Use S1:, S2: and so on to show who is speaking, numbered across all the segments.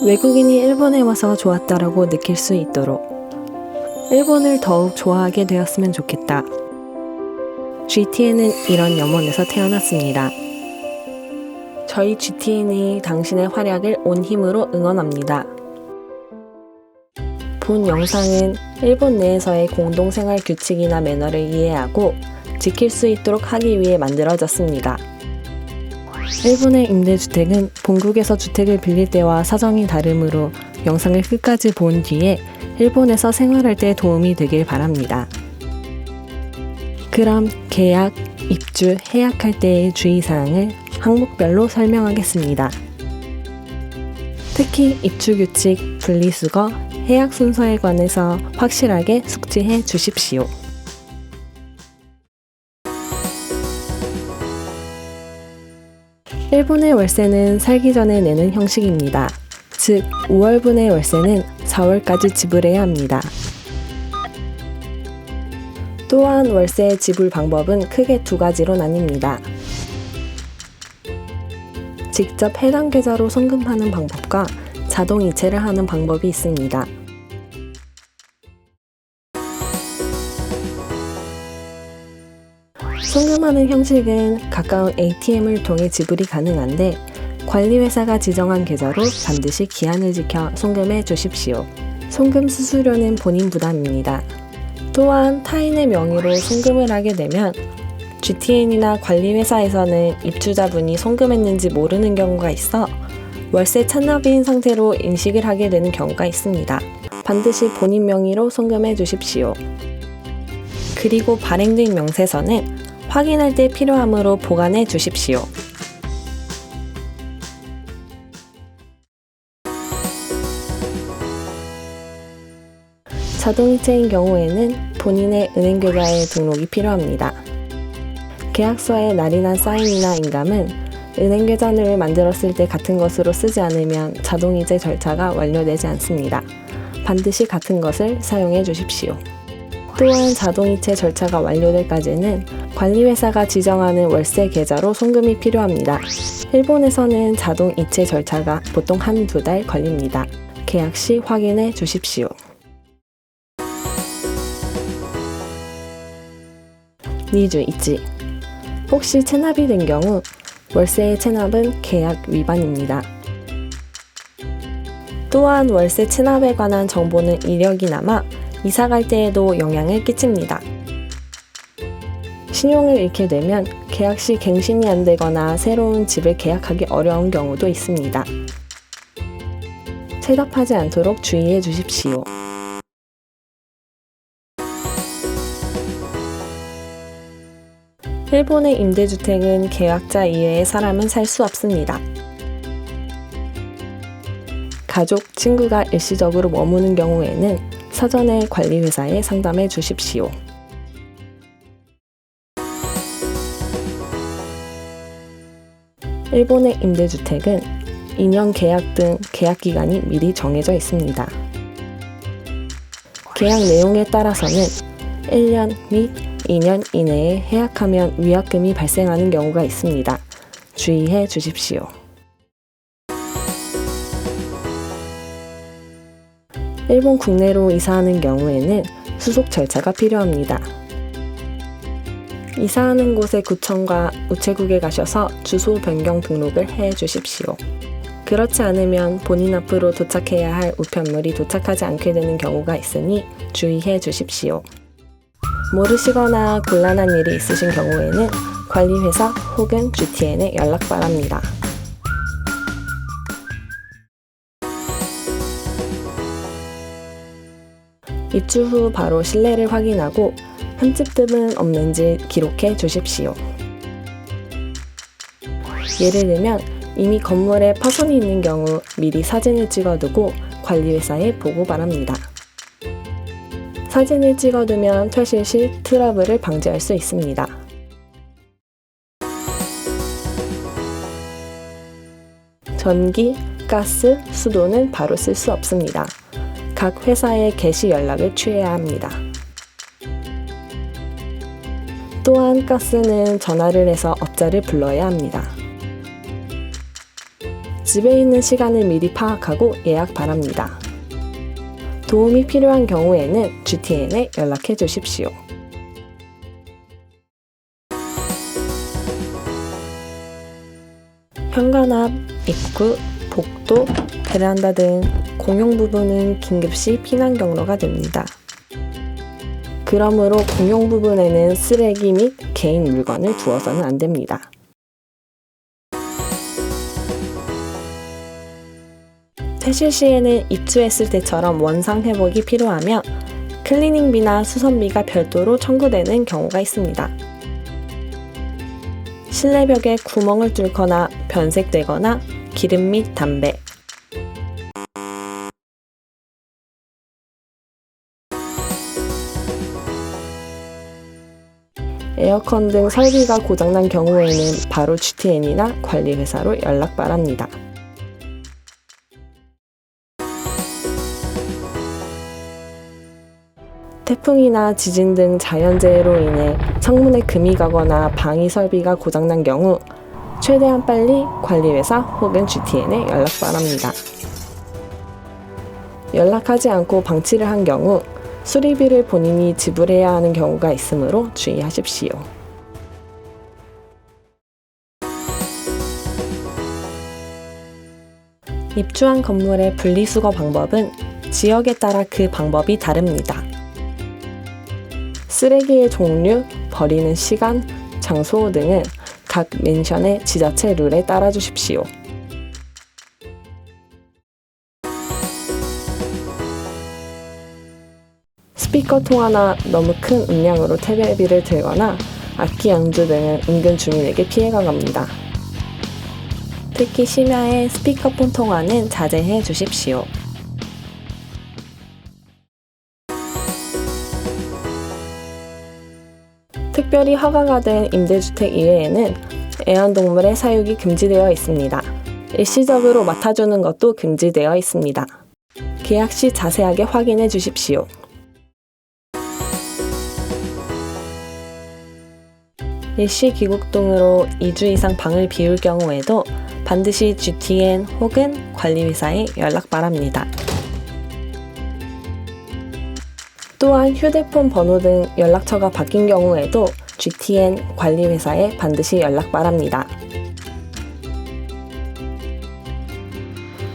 S1: 외국인이 일본에 와서 좋았다라고 느낄 수 있도록 일본을 더욱 좋아하게 되었으면 좋겠다. GTN은 이런 염원에서 태어났습니다. 저희 GTN이 당신의 활약을 온 힘으로 응원합니다. 본 영상은 일본 내에서의 공동생활 규칙이나 매너를 이해하고 지킬 수 있도록 하기 위해 만들어졌습니다. 일본의 임대주택은 본국에서 주택을 빌릴 때와 사정이 다르므로 영상을 끝까지 본 뒤에 일본에서 생활할 때 도움이 되길 바랍니다. 그럼 계약, 입주, 해약할 때의 주의사항을 항목별로 설명하겠습니다. 특히 입주규칙, 분리수거, 해약 순서에 관해서 확실하게 숙지해 주십시오. 일본의 월세는 살기 전에 내는 형식입니다. 즉, 5월분의 월세는 4월까지 지불해야 합니다. 또한 월세 지불 방법은 크게 두 가지로 나뉩니다. 직접 해당 계좌로 송금하는 방법과 자동 이체를 하는 방법이 있습니다. 송금하는 형식은 가까운 ATM을 통해 지불이 가능한데 관리회사가 지정한 계좌로 반드시 기한을 지켜 송금해 주십시오. 송금 수수료는 본인 부담입니다. 또한 타인의 명의로 송금을 하게 되면 GTN이나 관리회사에서는 입주자분이 송금했는지 모르는 경우가 있어 월세 찬납인 상태로 인식을 하게 되는 경우가 있습니다. 반드시 본인 명의로 송금해 주십시오. 그리고 발행된 명세서는 확인할 때 필요하므로 보관해 주십시오. 자동이체인 경우에는 본인의 은행계좌에 등록이 필요합니다. 계약서에 날인한 사인이나 인감은 은행계좌를 만들었을 때 같은 것으로 쓰지 않으면 자동이체 절차가 완료되지 않습니다. 반드시 같은 것을 사용해 주십시오. 또한 자동이체 절차가 완료될 까지는 관리회사가 지정하는 월세 계좌로 송금이 필요합니다. 일본에서는 자동이체 절차가 보통 1~2달 걸립니다. 계약 시 확인해 주십시오. 니주 이치. 혹시 체납이 된 경우 월세의 체납은 계약 위반입니다. 또한 월세 체납에 관한 정보는 이력이 남아 이사 갈 때에도 영향을 끼칩니다. 신용을 잃게 되면 계약 시 갱신이 안 되거나 새로운 집을 계약하기 어려운 경우도 있습니다. 체납하지 않도록 주의해 주십시오. 일본의 임대주택은 계약자 이외의 사람은 살 수 없습니다. 가족, 친구가 일시적으로 머무는 경우에는 사전에 관리회사에 상담해 주십시오. 일본의 임대주택은 2년 계약 등 계약기간이 미리 정해져 있습니다. 계약 내용에 따라서는 1년 및 2년 이내에 해약하면 위약금이 발생하는 경우가 있습니다. 주의해 주십시오. 일본 국내로 이사하는 경우에는 수속 절차가 필요합니다. 이사하는 곳의 구청과 우체국에 가셔서 주소 변경 등록을 해 주십시오. 그렇지 않으면 본인 앞으로 도착해야 할 우편물이 도착하지 않게 되는 경우가 있으니 주의해 주십시오. 모르시거나 곤란한 일이 있으신 경우에는 관리회사 혹은 GTN에 연락 바랍니다. 입주 후 바로 실내를 확인하고 흠집 등은 없는지 기록해 주십시오. 예를 들면 이미 건물에 파손이 있는 경우 미리 사진을 찍어두고 관리회사에 보고 바랍니다. 사진을 찍어두면 퇴실 시 트러블을 방지할 수 있습니다. 전기, 가스, 수도는 바로 쓸 수 없습니다. 각 회사의 개시 연락을 취해야 합니다. 또한 가스는 전화를 해서 업자를 불러야 합니다. 집에 있는 시간을 미리 파악하고 예약 바랍니다. 도움이 필요한 경우에는 GTN에 연락해 주십시오. 현관 앞, 입구, 복도, 베란다 등 공용 부분은 긴급시 피난 경로가 됩니다. 그러므로 공용 부분에는 쓰레기 및 개인 물건을 두어서는 안 됩니다. 퇴실 시에는 입주했을 때처럼 원상 회복이 필요하며 클리닝비나 수선비가 별도로 청구되는 경우가 있습니다. 실내 벽에 구멍을 뚫거나 변색되거나 기름 및 담배, 에어컨 등 설비가 고장난 경우에는 바로 GTN이나 관리회사로 연락 바랍니다. 태풍이나 지진 등 자연재해로 인해 창문에 금이 가거나 방위 설비가 고장난 경우 최대한 빨리 관리회사 혹은 GTN에 연락 바랍니다. 연락하지 않고 방치를 한 경우 수리비를 본인이 지불해야 하는 경우가 있으므로 주의하십시오. 입주한 건물의 분리수거 방법은 지역에 따라 그 방법이 다릅니다. 쓰레기의 종류, 버리는 시간, 장소 등은 각 맨션의 지자체 룰에 따라 주십시오. 스피커 통화나 너무 큰 음량으로 텔레비를 들거나 악기 연주 등은 인근 주민에게 피해가 갑니다. 특히 심야의 스피커폰 통화는 자제해 주십시오. 특별히 허가가 된 임대주택 이외에는 애완동물의 사육이 금지되어 있습니다. 일시적으로 맡아주는 것도 금지되어 있습니다. 계약 시 자세하게 확인해 주십시오. 일시 귀국 등으로 2주 이상 방을 비울 경우에도 반드시 GTN 혹은 관리회사에 연락 바랍니다. 또한 휴대폰 번호 등 연락처가 바뀐 경우에도 GTN 관리회사에 반드시 연락 바랍니다.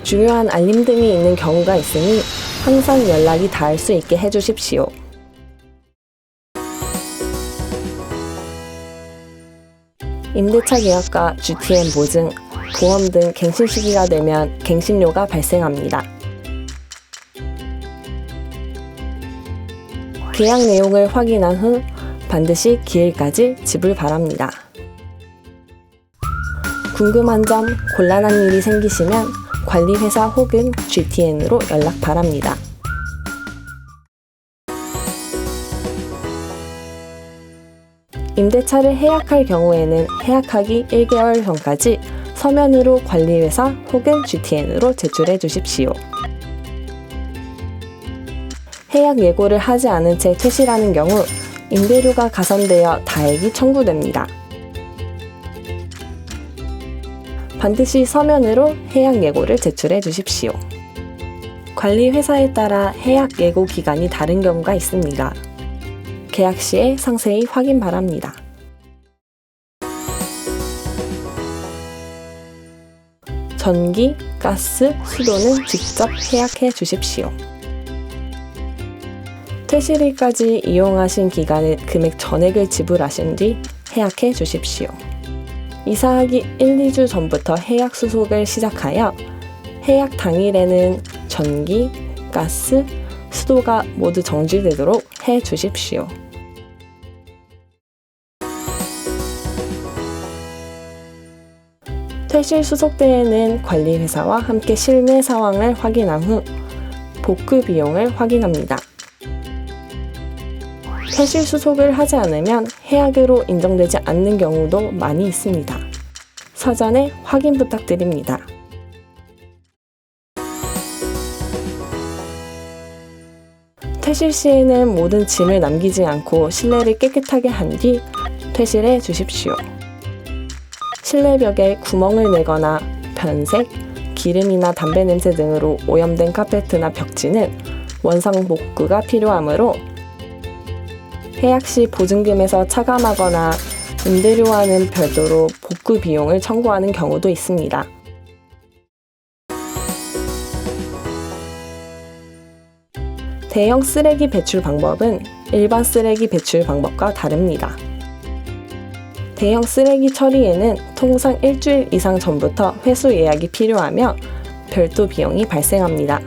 S1: 중요한 알림 등이 있는 경우가 있으니 항상 연락이 닿을 수 있게 해주십시오. 임대차 계약과 GTN 보증, 보험 등 갱신 시기가 되면 갱신료가 발생합니다. 계약 내용을 확인한 후 반드시 기일까지 지불 바랍니다. 궁금한 점, 곤란한 일이 생기시면 관리회사 혹은 GTN으로 연락 바랍니다. 임대차를 해약할 경우에는 해약하기 1개월 전까지 서면으로 관리회사 혹은 GTN으로 제출해 주십시오. 해약 예고를 하지 않은 채 퇴실하는 경우 임대료가 가산되어 다액이 청구됩니다. 반드시 서면으로 해약 예고를 제출해 주십시오. 관리회사에 따라 해약 예고 기간이 다른 경우가 있습니다. 계약 시에 상세히 확인 바랍니다. 전기, 가스, 수도는 직접 해약해 주십시오. 퇴실일까지 이용하신 기간의 금액 전액을 지불하신 뒤 해약해 주십시오. 이사하기 1, 2주 전부터 해약 수속을 시작하여 해약 당일에는 전기, 가스, 수도가 모두 정지되도록 해 주십시오. 퇴실 수속 때에는 관리회사와 함께 실내 상황을 확인한 후 복구 비용을 확인합니다. 퇴실 수속을 하지 않으면 해약으로 인정되지 않는 경우도 많이 있습니다. 사전에 확인 부탁드립니다. 퇴실 시에는 모든 짐을 남기지 않고 실내를 깨끗하게 한 뒤 퇴실해 주십시오. 실내 벽에 구멍을 내거나 변색, 기름이나 담배 냄새 등으로 오염된 카페트나 벽지는 원상 복구가 필요하므로 해약 시 보증금에서 차감하거나 임대료와는 별도로 복구 비용을 청구하는 경우도 있습니다. 대형 쓰레기 배출 방법은 일반 쓰레기 배출 방법과 다릅니다. 대형 쓰레기 처리에는 통상 일주일 이상 전부터 회수 예약이 필요하며 별도 비용이 발생합니다.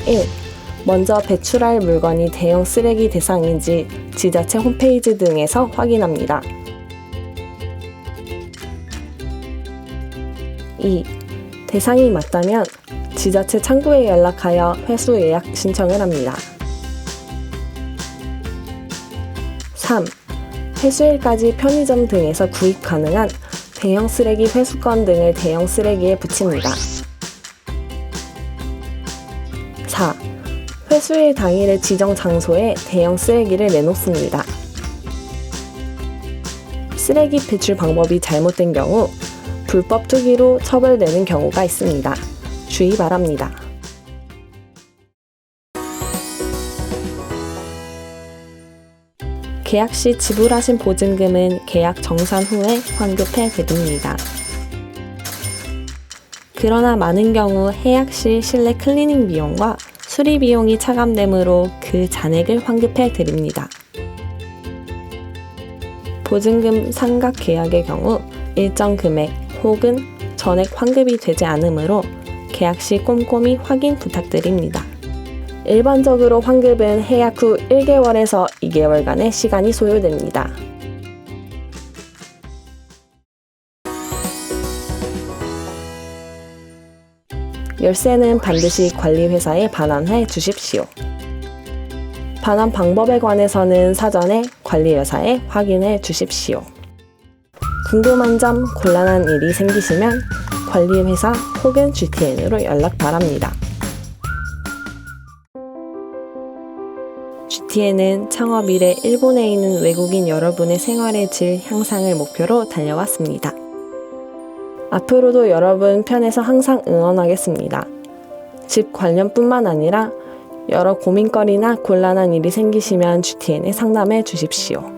S1: 1. 먼저 배출할 물건이 대형 쓰레기 대상인지 지자체 홈페이지 등에서 확인합니다. 2. 대상이 맞다면 지자체 창구에 연락하여 회수 예약 신청을 합니다. 3. 회수일까지 편의점 등에서 구입 가능한 대형 쓰레기 회수권 등을 대형 쓰레기에 붙입니다. 4. 회수일 당일의 지정 장소에 대형 쓰레기를 내놓습니다. 쓰레기 배출 방법이 잘못된 경우 불법 투기로 처벌되는 경우가 있습니다. 주의 바랍니다. 계약 시 지불하신 보증금은 계약 정산 후에 환급해 드립니다. 그러나 많은 경우 해약 시 실내 클리닝 비용과 수리 비용이 차감되므로 그 잔액을 환급해 드립니다. 보증금 상각 계약의 경우 일정 금액 혹은 전액 환급이 되지 않으므로 계약 시 꼼꼼히 확인 부탁드립니다. 일반적으로 환급은 해약 후 1개월에서 2개월간의 시간이 소요됩니다. 열쇠는 반드시 관리회사에 반환해 주십시오. 반환 방법에 관해서는 사전에 관리회사에 확인해 주십시오. 궁금한 점, 곤란한 일이 생기시면 관리회사 혹은 GTN으로 연락 바랍니다. GTN은 창업 이래 일본에 있는 외국인 여러분의 생활의 질 향상을 목표로 달려왔습니다. 앞으로도 여러분 편에서 항상 응원하겠습니다. 집 관련뿐만 아니라 여러 고민거리나 곤란한 일이 생기시면 GTN에 상담해 주십시오.